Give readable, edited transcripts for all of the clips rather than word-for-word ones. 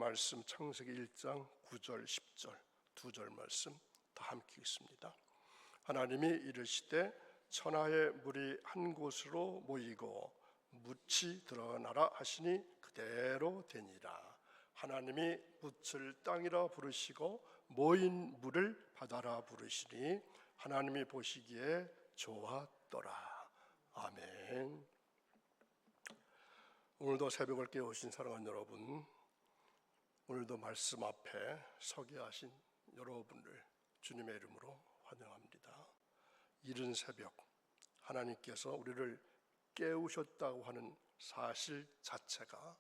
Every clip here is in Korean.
말씀 창세기 1장 9절 10절 두 절 말씀 다 함께 읽습니다. 하나님이 이르시되 천하의 물이 한 곳으로 모이고 묻이 드러나라 하시니 그대로 되니라. 하나님이 묻을 땅이라 부르시고 모인 물을 바다라 부르시니 하나님이 보시기에 좋았더라. 아멘. 오늘도 새벽을 깨우신 사랑하는 여러분, 오늘도 말씀 앞에 서게 하신 여러분을 주님의 이름으로 환영합니다. 이른 새벽 하나님께서 우리를 깨우셨다고 하는 사실 자체가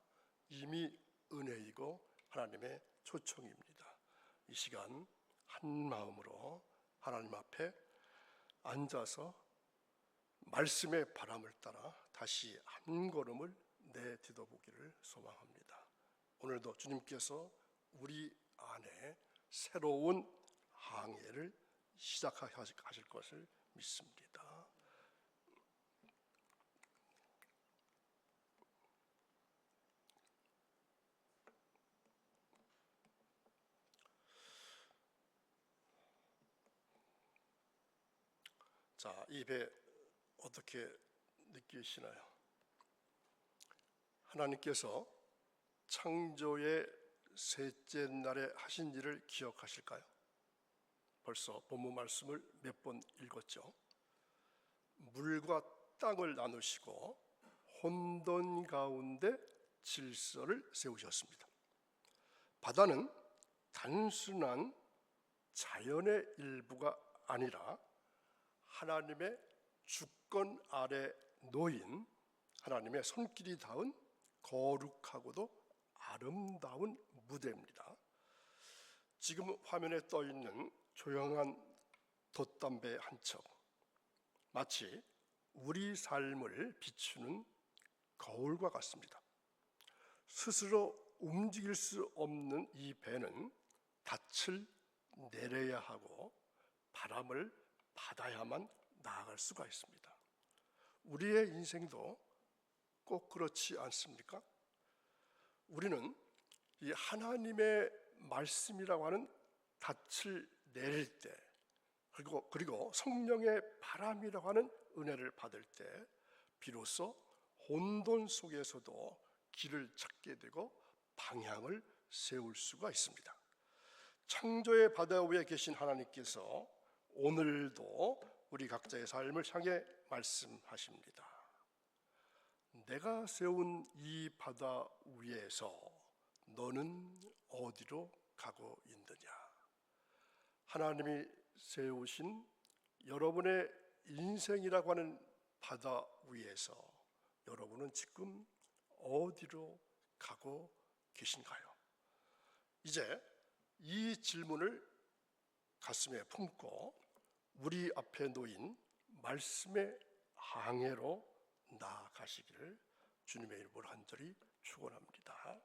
이미 은혜이고 하나님의 초청입니다. 이 시간 한 마음으로 하나님 앞에 앉아서 말씀의 바람을 따라 다시 한 걸음을 내딛어보기를 소망합니다. 오늘도 주님께서 우리 안에 새로운 항해를 시작하실 것을 믿습니다. 자, 입에 어떻게 느끼시나요? 하나님께서 창조의 셋째 날에 하신 일을 기억하실까요? 벌써 본문 말씀을 몇 번 읽었죠. 물과 땅을 나누시고 혼돈 가운데 질서를 세우셨습니다. 바다는 단순한 자연의 일부가 아니라 하나님의 주권 아래 놓인 하나님의 손길이 닿은 거룩하고도 아름다운 무대입니다. 지금 화면에 떠 있는 조용한 돛담배 한 척, 마치 우리 삶을 비추는 거울과 같습니다. 스스로 움직일 수 없는 이 배는 닻을 내려야 하고 바람을 받아야만 나아갈 수가 있습니다. 우리의 인생도 꼭 그렇지 않습니까? 우리는 이 하나님의 말씀이라고 하는 닻을 내릴 때, 그리고 성령의 바람이라고 하는 은혜를 받을 때 비로소 혼돈 속에서도 길을 찾게 되고 방향을 세울 수가 있습니다. 창조의 바다 위에 계신 하나님께서 오늘도 우리 각자의 삶을 향해 말씀하십니다. 내가 세운 이 바다 위에서 너는 어디로 가고 있느냐? 하나님이 세우신 여러분의 인생이라고 하는 바다 위에서 여러분은 지금 어디로 가고 계신가요? 이제 이 질문을 가슴에 품고 우리 앞에 놓인 말씀의 항해로 나아가시기를 주님의 이름으로 간절히 축원합니다.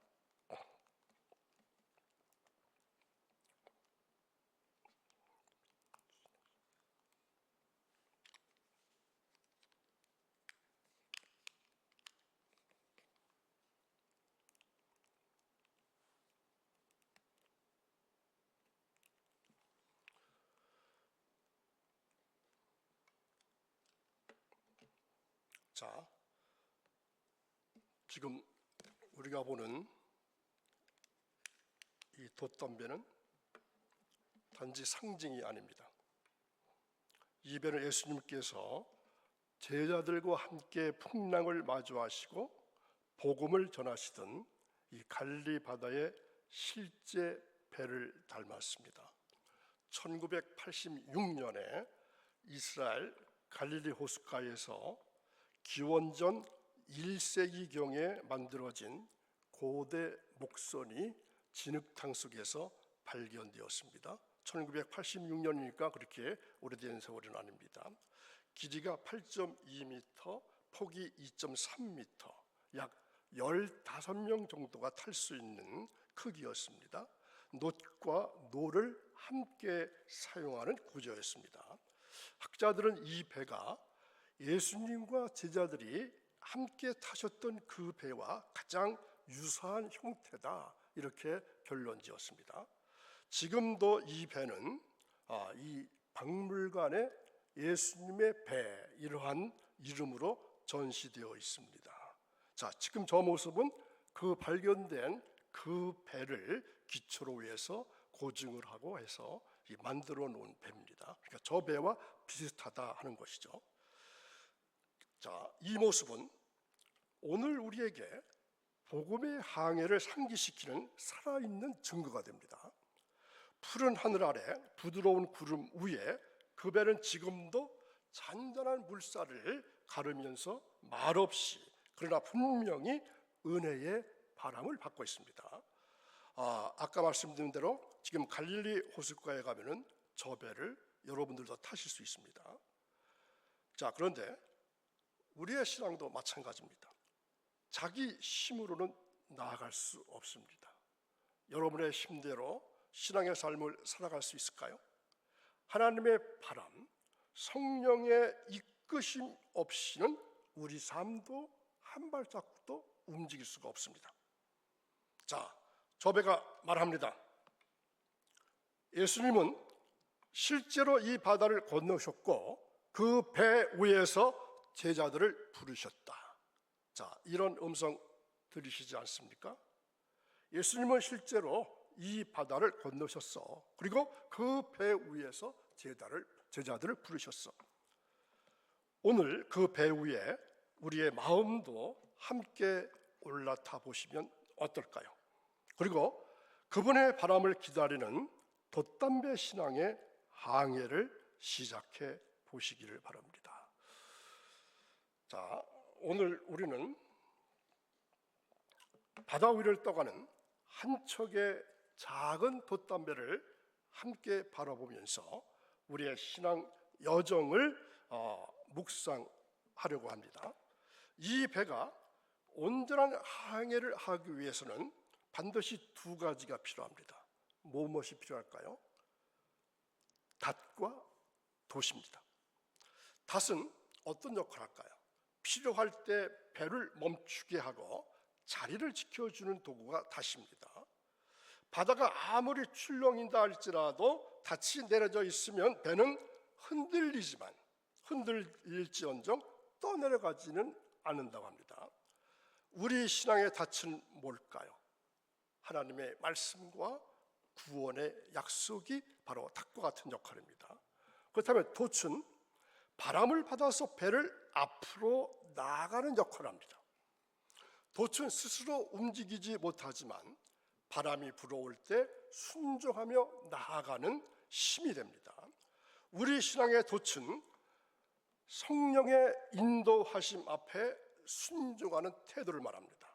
자, 지금 우리가 보는 이 돛담배는 단지 상징이 아닙니다. 이 배는 예수님께서 제자들과 함께 풍랑을 마주하시고 복음을 전하시던 이 갈릴리 바다의 실제 배를 닮았습니다. 1986년에 이스라엘 갈릴리 호숫가에서 기원전 1세기경에 만들어진 고대 목선이 진흙탕 속에서 발견되었습니다. 1986년이니까 그렇게 오래된 세월은 아닙니다. 길이가 8.2m, 폭이 2.3m, 약 15명 정도가 탈 수 있는 크기였습니다. 놋과 노를 함께 사용하는 구조였습니다. 학자들은 이 배가 예수님과 제자들이 함께 타셨던 그 배와 가장 유사한 형태다, 이렇게 결론지었습니다. 지금도 이 배는 이 박물관에 예수님의 배 이러한 이름으로 전시되어 있습니다. 자, 지금 저 모습은 그 발견된 그 배를 기초로 해서 고증을 하고 해서 만들어 놓은 배입니다. 그러니까 저 배와 비슷하다 하는 것이죠. 자, 이 모습은 오늘 우리에게 복음의 항해를 상기시키는 살아있는 증거가 됩니다. 푸른 하늘 아래 부드러운 구름 위에 그 배는 지금도 잔잔한 물살을 가르면서 말없이 그러나 분명히 은혜의 바람을 받고 있습니다. 아까 말씀드린 대로 지금 갈릴리 호숫가에 가면은 저 배를 여러분들도 타실 수 있습니다. 자, 그런데 우리의 신앙도 마찬가지입니다. 자기 힘으로는 나아갈 수 없습니다. 여러분의 힘대로 신앙의 삶을 살아갈 수 있을까요? 하나님의 바람, 성령의 이끄심 없이는 우리 삶도 한 발자국도 움직일 수가 없습니다. 자, 저 배가 말합니다. 예수님은 실제로 이 바다를 건너셨고 그 배 위에서 제자들을 부르셨다. 자, 이런 음성 들으시지 않습니까? 예수님은 실제로 이 바다를 건너셨어. 그리고 그 배 위에서 제자들을 부르셨어. 오늘 그 배 위에 우리의 마음도 함께 올라타 보시면 어떨까요? 그리고 그분의 바람을 기다리는 돛담배 신앙의 항해를 시작해 보시기를 바랍니다. 자, 오늘 우리는 바다 위를 떠가는 한 척의 작은 돛담배를 함께 바라보면서 우리의 신앙 여정을 묵상하려고 합니다. 이 배가 온전한 항해를 하기 위해서는 반드시 두 가지가 필요합니다. 무엇이 필요할까요? 닷과 돛입니다. 닷은 어떤 역할을 할까요? 필요할 때 배를 멈추게 하고 자리를 지켜주는 도구가 닷입니다. 바다가 아무리 출렁인다 할지라도 닷이 내려져 있으면 배는 흔들릴지언정 떠내려가지는 않는다고 합니다. 우리 신앙의 닷은 뭘까요? 하나님의 말씀과 구원의 약속이 바로 닷과 같은 역할입니다. 그렇다면 돛은 바람을 받아서 배를 앞으로 나아가는 역할을 합니다. 돛은 스스로 움직이지 못하지만 바람이 불어올 때 순종하며 나아가는 힘이 됩니다. 우리 신앙의 돛은 성령의 인도하심 앞에 순종하는 태도를 말합니다.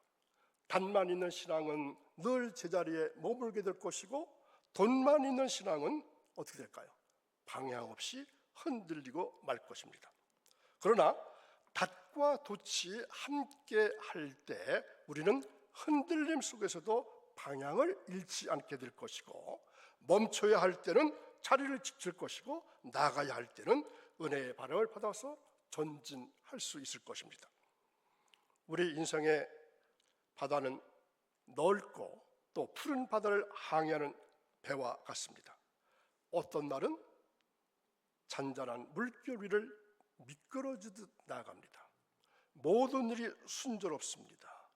닷만 있는 신앙은 늘 제자리에 머물게 될 것이고 돛만 있는 신앙은 어떻게 될까요? 방향 없이 흔들리고 말 것입니다. 그러나 닷과 돛이 함께 할 때 우리는 흔들림 속에서도 방향을 잃지 않게 될 것이고 멈춰야 할 때는 자리를 지킬 것이고 나가야 할 때는 은혜의 바람을 받아서 전진할 수 있을 것입니다. 우리 인생의 바다는 넓고 또 푸른 바다를 항해하는 배와 같습니다. 어떤 날은 잔잔한 물결 위를 미끄러지듯 나아갑니다. 모든 일이 순조롭습니다.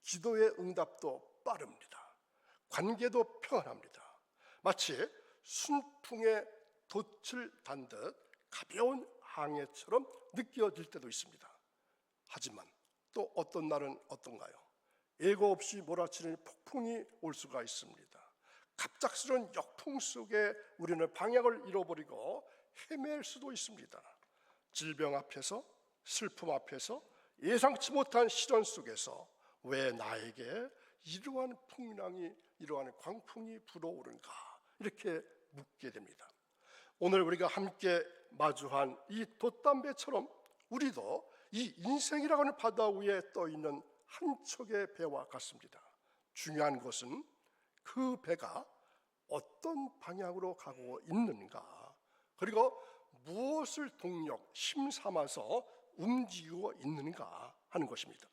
기도의 응답도 빠릅니다. 관계도 평안합니다. 마치 순풍에 돛을 단 듯 가벼운 항해처럼 느껴질 때도 있습니다. 하지만 또 어떤 날은 어떤가요? 예고 없이 몰아치는 폭풍이 올 수가 있습니다. 갑작스러운 역풍 속에 우리는 방향을 잃어버리고 헤맬 수도 있습니다. 질병 앞에서, 슬픔 앞에서, 예상치 못한 시련 속에서 왜 나에게 이러한 풍랑이, 이러한 광풍이 불어오는가 이렇게 묻게 됩니다. 오늘 우리가 함께 마주한 이 돛담배처럼 우리도 이 인생이라고 하는 바다 위에 떠 있는 한 척의 배와 같습니다. 중요한 것은 그 배가 어떤 방향으로 가고 있는가, 그리고 무엇을 동력, 힘 삼아서 움직이고 있는가 하는 것입니다.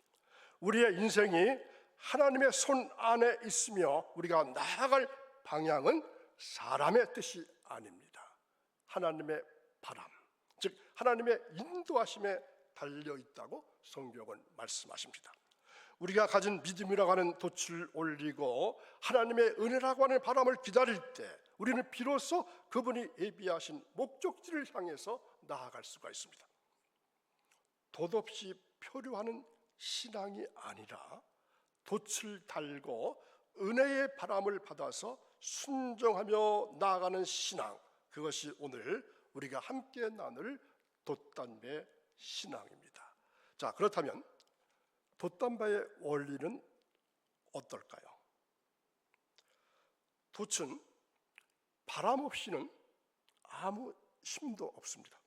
우리의 인생이 하나님의 손 안에 있으며 우리가 나아갈 방향은 사람의 뜻이 아닙니다. 하나님의 바람, 즉 하나님의 인도하심에 달려 있다고 성경은 말씀하십니다. 우리가 가진 믿음이라고 하는 돛을 올리고 하나님의 은혜라고 하는 바람을 기다릴 때 우리는 비로소 그분이 예비하신 목적지를 향해서 나아갈 수가 있습니다. 돛 없이 표류하는 신앙이 아니라 돛을 달고 은혜의 바람을 받아서 순종하며 나아가는 신앙, 그것이 오늘 우리가 함께 나눌 돛담배 신앙입니다. 자, 그렇다면 돛담배의 원리는 어떨까요? 돛은 바람 없이는 아무 힘도 없습니다.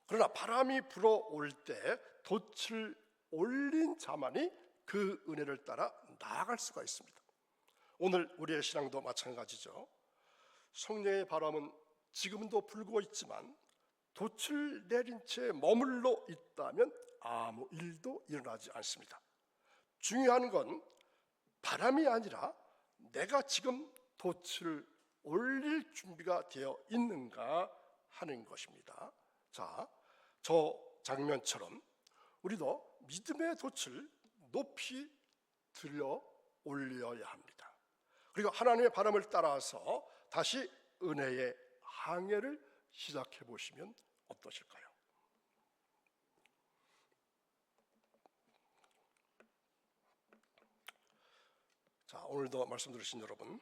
그러나 바람이 불어올 때 돛을 올린 자만이 그 은혜를 따라 나아갈 수가 있습니다. 오늘 우리의 신앙도 마찬가지죠. 성령의 바람은 지금도 불고 있지만 돛을 내린 채 머물러 있다면 아무 일도 일어나지 않습니다. 중요한 건 바람이 아니라 내가 지금 돛을 올릴 준비가 되어 있는가 하는 것입니다. 자, 저 장면처럼 우리도 믿음의 돛을 높이 들려 올려야 합니다. 그리고 하나님의 바람을 따라서 다시 은혜의 항해를 시작해 보시면 어떠실까요? 자, 오늘도 말씀 들으신 여러분,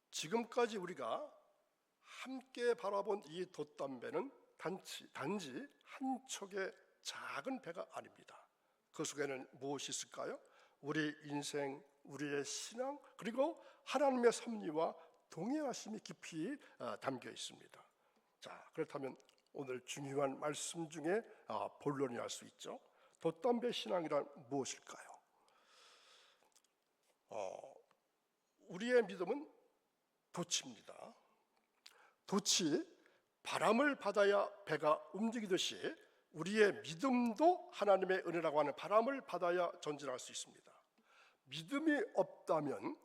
지금까지 우리가 함께 바라본 이 돛담배는 단지 한 척의 작은 배가 아닙니다. 그 속에는 무엇이 있을까요? 우리 인생, 우리의 신앙, 그리고 하나님의 섭리와 동행하심이 깊이 담겨 있습니다. 자, 그렇다면 오늘 중요한 말씀 중에 본론이 할 수 있죠. 돛담배 신앙이란 무엇일까요? 우리의 믿음은 돛입니다. 돛이 바람을 받아야 배가 움직이듯이 우리의 믿음도 하나님의 은혜라고 하는 바람을 받아야 전진할 수 있습니다. 믿음이 없다면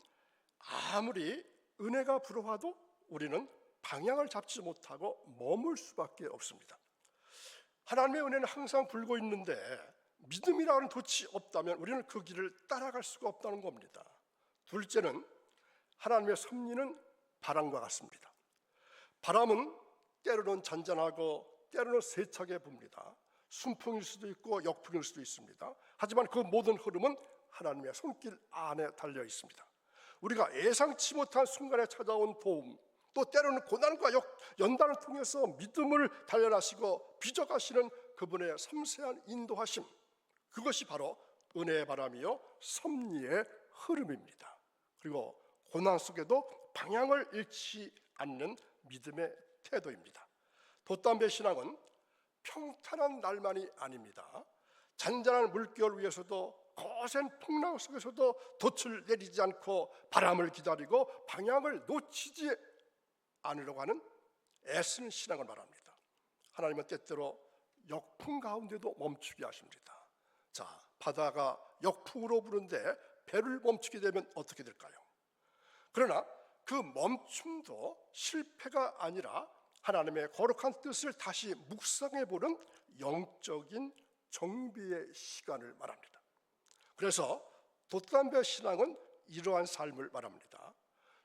아무리 은혜가 불어와도 우리는 방향을 잡지 못하고 머물 수밖에 없습니다. 하나님의 은혜는 항상 불고 있는데 믿음이라는 돛이 없다면 우리는 그 길을 따라갈 수가 없다는 겁니다. 둘째는 하나님의 섭리는 바람과 같습니다. 바람은 때로는 잔잔하고 때로는 세차게 붑니다. 순풍일 수도 있고 역풍일 수도 있습니다. 하지만 그 모든 흐름은 하나님의 손길 안에 달려 있습니다. 우리가 예상치 못한 순간에 찾아온 도움, 또 때로는 고난과 연단을 통해서 믿음을 단련하시고 빚어가시는 그분의 섬세한 인도하심, 그것이 바로 은혜의 바람이요 섭리의 흐름입니다. 그리고 고난 속에도 방향을 잃지 않는 믿음의 태도입니다. 돛담배 신앙은 평탄한 날만이 아닙니다. 잔잔한 물결 위에서도 거센 풍랑 속에서도 돛을 내리지 않고 바람을 기다리고 방향을 놓치지 않으려고 하는 애쓰는 신앙을 말합니다. 하나님은 때때로 역풍 가운데도 멈추게 하십니다. 자, 바다가 역풍으로 부는데 배를 멈추게 되면 어떻게 될까요? 그러나 그 멈춤도 실패가 아니라 하나님의 거룩한 뜻을 다시 묵상해보는 영적인 정비의 시간을 말합니다. 그래서 돛담배 신앙은 이러한 삶을 말합니다.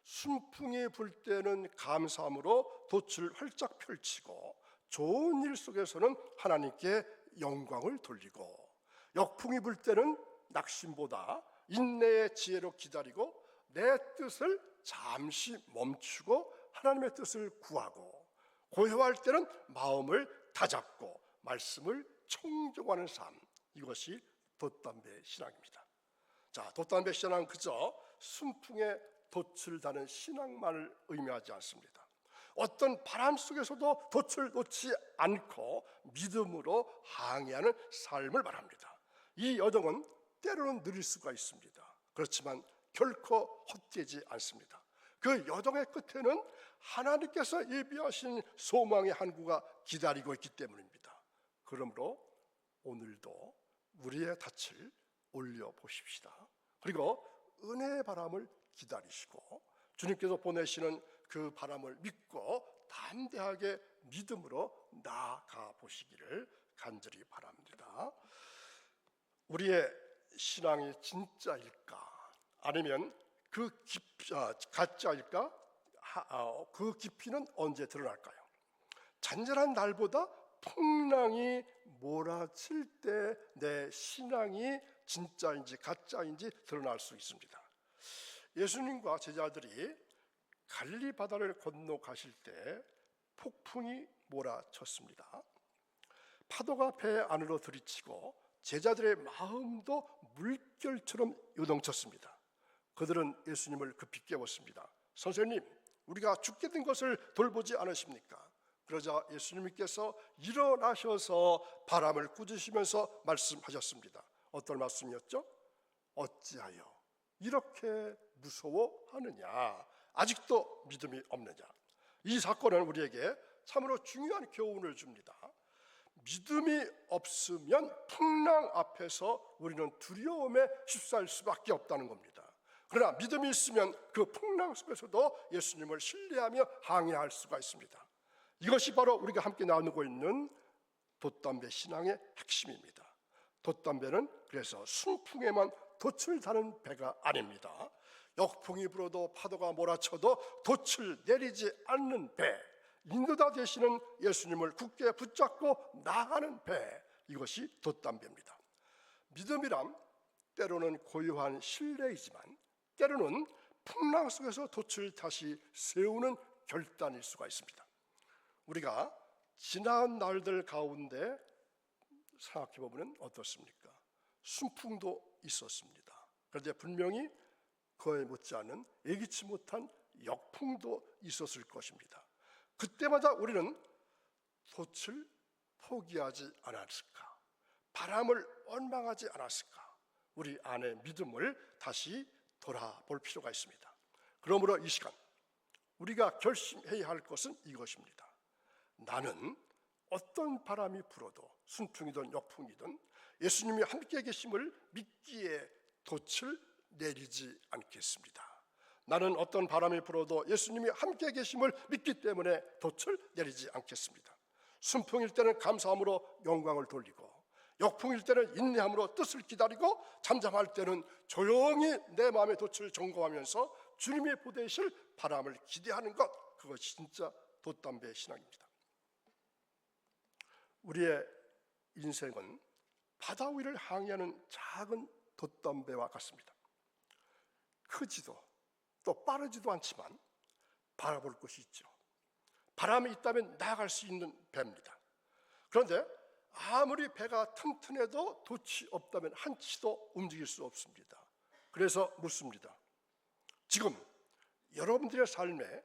순풍이 불 때는 감사함으로 돛을 활짝 펼치고 좋은 일 속에서는 하나님께 영광을 돌리고, 역풍이 불 때는 낙심보다 인내의 지혜로 기다리고 내 뜻을 잠시 멈추고 하나님의 뜻을 구하고, 고요할 때는 마음을 다잡고 말씀을 청종하는 삶, 이것이 돛담배 신앙입니다. 자, 돛담배 신앙은 그저 순풍에 돛을 다는 신앙만을 의미하지 않습니다. 어떤 바람 속에서도 돛을 놓지 않고 믿음으로 항해하는 삶을 말합니다. 이 여정은 때로는 느릴 수가 있습니다. 그렇지만 결코 헛되지 않습니다. 그 여정의 끝에는 하나님께서 예비하신 소망의 항구가 기다리고 있기 때문입니다. 그러므로 오늘도 우리의 닻을 올려보십시다. 그리고 은혜의 바람을 기다리시고 주님께서 보내시는 그 바람을 믿고 담대하게 믿음으로 나아가 보시기를 간절히 바랍니다. 우리의 신앙이 진짜일까? 아니면 가짜일까? 그 깊이는 언제 드러날까요? 잔잔한 날보다 풍랑이 몰아칠 때 내 신앙이 진짜인지 가짜인지 드러날 수 있습니다. 예수님과 제자들이 갈릴리 바다를 건너 가실 때 폭풍이 몰아쳤습니다. 파도가 배 안으로 들이치고 제자들의 마음도 물결처럼 요동쳤습니다. 그들은 예수님을 급히 깨웠습니다. 선생님, 우리가 죽게 된 것을 돌보지 않으십니까? 그러자 예수님께서 일어나셔서 바람을 꾸짖으시면서 말씀하셨습니다. 어떤 말씀이었죠? 어찌하여 이렇게 무서워하느냐? 아직도 믿음이 없느냐? 이 사건은 우리에게 참으로 중요한 교훈을 줍니다. 믿음이 없으면 풍랑 앞에서 우리는 두려움에 휩싸일 수밖에 없다는 겁니다. 그러나 믿음이 있으면 그 풍랑 속에서도 예수님을 신뢰하며 항해할 수가 있습니다. 이것이 바로 우리가 함께 나누고 있는 돛담배 신앙의 핵심입니다. 돛담배는 그래서 순풍에만 돛을 다는 배가 아닙니다. 역풍이 불어도 파도가 몰아쳐도 돛을 내리지 않는 배, 인도자 되시는 예수님을 굳게 붙잡고 나가는 배, 이것이 돛담배입니다. 믿음이란 때로는 고요한 신뢰이지만 때로는 풍랑 속에서 돛을 다시 세우는 결단일 수가 있습니다. 우리가 지난 날들 가운데 생각해 보면 어떻습니까? 순풍도 있었습니다. 그런데 분명히 그에 못지않은 예기치 못한 역풍도 있었을 것입니다. 그때마다 우리는 돛을 포기하지 않았을까? 바람을 원망하지 않았을까? 우리 안의 믿음을 다시 돌아볼 필요가 있습니다. 그러므로 이 시간 우리가 결심해야 할 것은 이것입니다. 나는 어떤 바람이 불어도 순풍이든 역풍이든 예수님이 함께 계심을 믿기에 돛을 내리지 않겠습니다. 나는 어떤 바람이 불어도 예수님이 함께 계심을 믿기 때문에 돛을 내리지 않겠습니다. 순풍일 때는 감사함으로 영광을 돌리고 역풍일 때는 인내함으로 뜻을 기다리고 잠잠할 때는 조용히 내 마음의 돛을 점검하면서 주님이 보내실 바람을 기대하는 것, 그것이 진짜 돛담배의 신앙입니다. 우리의 인생은 바다 위를 항해하는 작은 돛담배와 같습니다. 크지도 또 빠르지도 않지만 바라볼 곳이 있죠. 바람이 있다면 나아갈 수 있는 배입니다. 그런데 아무리 배가 튼튼해도 돛이 없다면 한 치도 움직일 수 없습니다. 그래서 묻습니다. 지금 여러분들의 삶에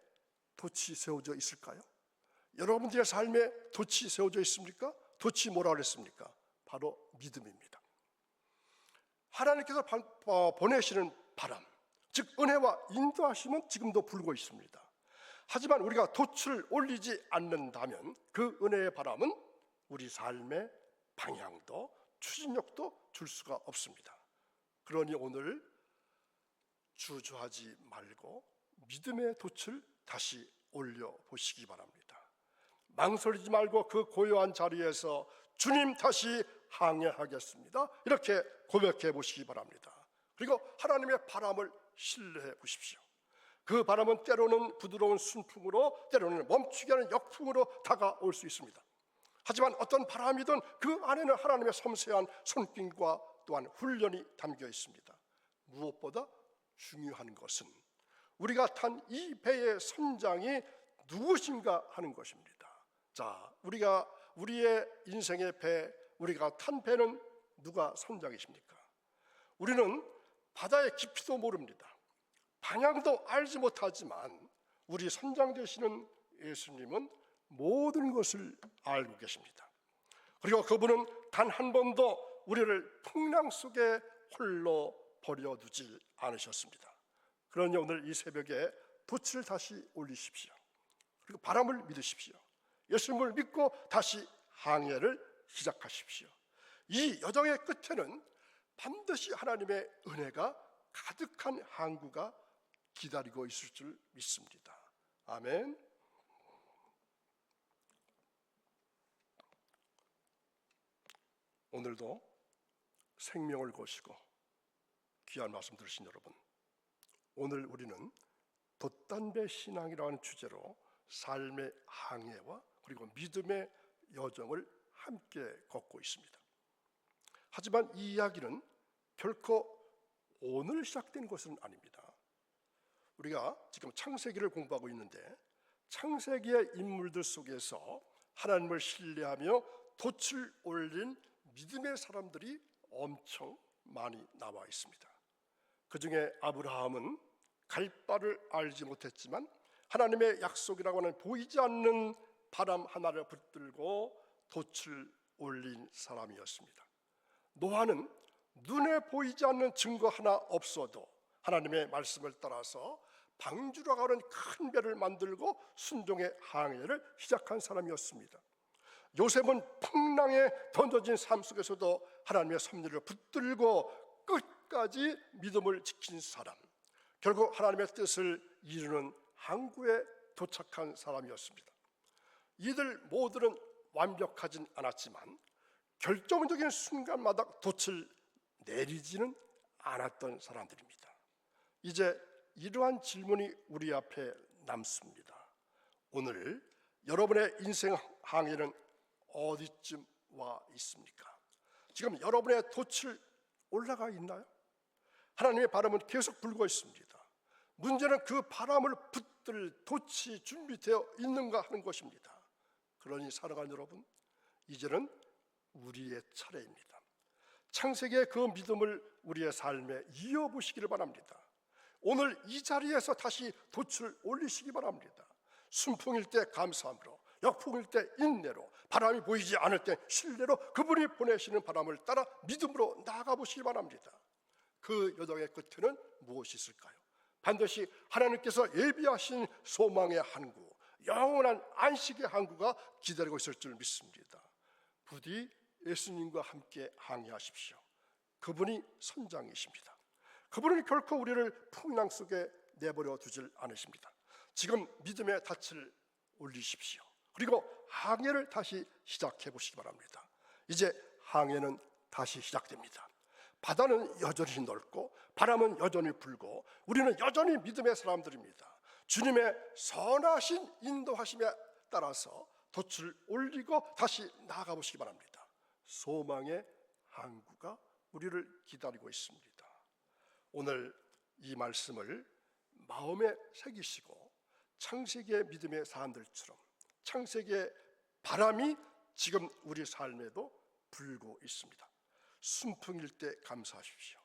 돛이 세워져 있을까요? 여러분들의 삶에 돛이 세워져 있습니까? 돛이 뭐라 그랬습니까? 바로 믿음입니다. 하나님께서 보내시는 바람, 즉 은혜와 인도하심은 지금도 불고 있습니다. 하지만 우리가 돛을 올리지 않는다면 그 은혜의 바람은 우리 삶의 방향도 추진력도 줄 수가 없습니다. 그러니 오늘 주저하지 말고 믿음의 돛을 다시 올려보시기 바랍니다. 망설이지 말고 그 고요한 자리에서 주님 다시 항해하겠습니다, 이렇게 고백해 보시기 바랍니다. 그리고 하나님의 바람을 신뢰해 보십시오. 그 바람은 때로는 부드러운 순풍으로, 때로는 멈추게 하는 역풍으로 다가올 수 있습니다. 하지만 어떤 바람이든 그 안에는 하나님의 섬세한 손길과 또한 훈련이 담겨 있습니다. 무엇보다 중요한 것은 우리가 탄 이 배의 선장이 누구신가 하는 것입니다. 자, 우리의 인생의 배, 우리가 탄 배는 누가 선장이십니까? 우리는 바다의 깊이도 모릅니다. 방향도 알지 못하지만 우리 선장 되시는 예수님은 모든 것을 알고 계십니다. 그리고 그분은 단 한 번도 우리를 풍랑 속에 홀로 버려두지 않으셨습니다. 그러니 오늘 이 새벽에 돛을 다시 올리십시오. 그리고 바람을 믿으십시오. 예수님을 믿고 다시 항해를 시작하십시오. 이 여정의 끝에는 반드시 하나님의 은혜가 가득한 항구가 기다리고 있을 줄 믿습니다. 아멘. 오늘도 생명을 거시고 귀한 말씀 들으신 여러분, 오늘 우리는 돛담배 신앙이라는 주제로 삶의 항해와 그리고 믿음의 여정을 함께 걷고 있습니다. 하지만 이 이야기는 결코 오늘 시작된 것은 아닙니다. 우리가 지금 창세기를 공부하고 있는데 창세기의 인물들 속에서 하나님을 신뢰하며 돛을 올린 믿음의 사람들이 엄청 많이 나와 있습니다. 그 중에 아브라함은 갈 바를 알지 못했지만 하나님의 약속이라고 하는 보이지 않는 바람 하나를 붙들고 돛을 올린 사람이었습니다. 노아는 눈에 보이지 않는 증거 하나 없어도 하나님의 말씀을 따라서 방주라고 하는 큰 배를 만들고 순종의 항해를 시작한 사람이었습니다. 요셉은 풍랑에 던져진 삶 속에서도 하나님의 섭리를 붙들고 끝까지 믿음을 지킨 사람, 결국 하나님의 뜻을 이루는 항구에 도착한 사람이었습니다. 이들 모두는 완벽하진 않았지만 결정적인 순간마다 돛을 내리지는 않았던 사람들입니다. 이제 이러한 질문이 우리 앞에 남습니다. 오늘 여러분의 인생 항해는 어디쯤 와 있습니까? 지금 여러분의 돛을 올라가 있나요? 하나님의 바람은 계속 불고 있습니다. 문제는 그 바람을 붙들 돛이 준비되어 있는가 하는 것입니다. 그러니 사랑하는 여러분, 이제는 우리의 차례입니다. 창세기의 그 믿음을 우리의 삶에 이어보시기를 바랍니다. 오늘 이 자리에서 다시 돛을 올리시기 바랍니다. 순풍일 때 감사함으로, 역풍일 때 인내로, 바람이 보이지 않을 때 신뢰로 그분이 보내시는 바람을 따라 믿음으로 나아가 보시기 바랍니다. 그 여정의 끝에는 무엇이 있을까요? 반드시 하나님께서 예비하신 소망의 항구, 영원한 안식의 항구가 기다리고 있을 줄 믿습니다. 부디 예수님과 함께 항해하십시오. 그분이 선장이십니다. 그분은 결코 우리를 풍랑 속에 내버려 두질 않으십니다. 지금 믿음의 닻을 올리십시오. 그리고 항해를 다시 시작해 보시기 바랍니다. 이제 항해는 다시 시작됩니다. 바다는 여전히 넓고 바람은 여전히 불고 우리는 여전히 믿음의 사람들입니다. 주님의 선하신 인도하심에 따라서 돛을 올리고 다시 나아가 보시기 바랍니다. 소망의 항구가 우리를 기다리고 있습니다. 오늘 이 말씀을 마음에 새기시고 창세기의 믿음의 사람들처럼 창세기의 바람이 지금 우리 삶에도 불고 있습니다. 순풍일 때 감사하십시오.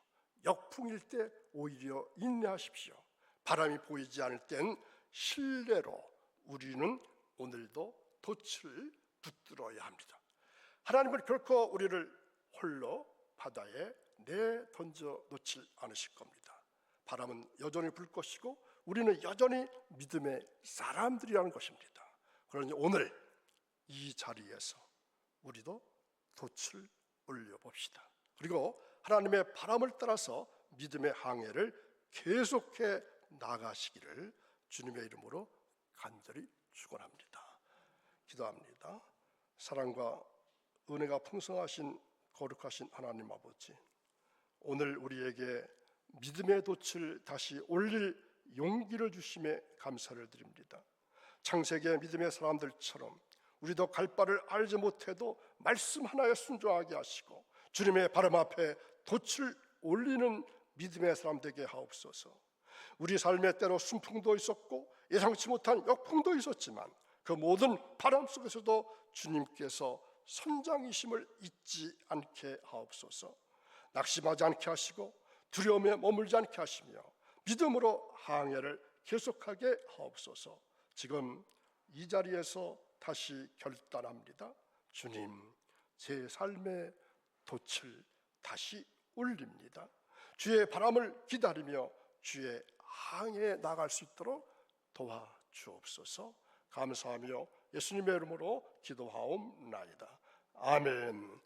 역풍일 때 오히려 인내하십시오. 바람이 보이지 않을 땐 신뢰로 우리는 오늘도 돛을 붙들어야 합니다. 하나님은 결코 우리를 홀로 바다에 내던져 놓질 않으실 겁니다. 바람은 여전히 불 것이고 우리는 여전히 믿음의 사람들이라는 것입니다. 그러니 오늘 이 자리에서 우리도 돛을 올려봅시다. 그리고 하나님의 바람을 따라서 믿음의 항해를 계속해 나가시기를 주님의 이름으로 간절히 축원합니다. 기도합니다. 사랑과 은혜가 풍성하신 거룩하신 하나님 아버지, 오늘 우리에게 믿음의 돛을 다시 올릴 용기를 주심에 감사를 드립니다. 창세기의 믿음의 사람들처럼 우리도 갈 바를 알지 못해도 말씀 하나에 순종하게 하시고 주님의 바람 앞에 돛을 올리는 믿음의 사람 되게 하옵소서. 우리 삶의 때로 순풍도 있었고 예상치 못한 역풍도 있었지만 그 모든 바람 속에서도 주님께서 선장이심을 잊지 않게 하옵소서. 낙심하지 않게 하시고 두려움에 머물지 않게 하시며 믿음으로 항해를 계속하게 하옵소서. 지금 이 자리에서 다시 결단합니다. 주님, 제 삶의 돛을 다시 올립니다. 주의 바람을 기다리며 주의 항해에 나갈 수 있도록 도와주옵소서. 감사하며 예수님의 이름으로 기도하옵나이다. 아멘.